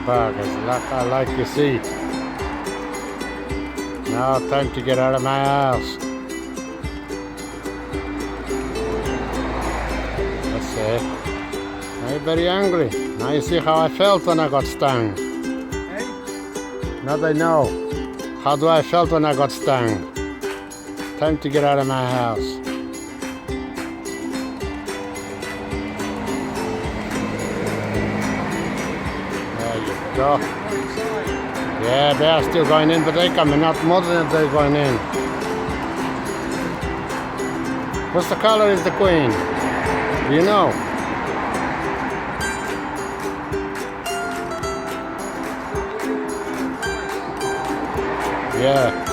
Burgers, like you see. Now time to get out of my house. That's it. Now you're very angry. Now you see how I felt when I got stung. Hey? Now they know. How do I felt when I got stung? Time to get out of my house. Go. Yeah, they are still going in, but they're coming out more than they're going in. What's the color is the queen? Do you know? Yeah.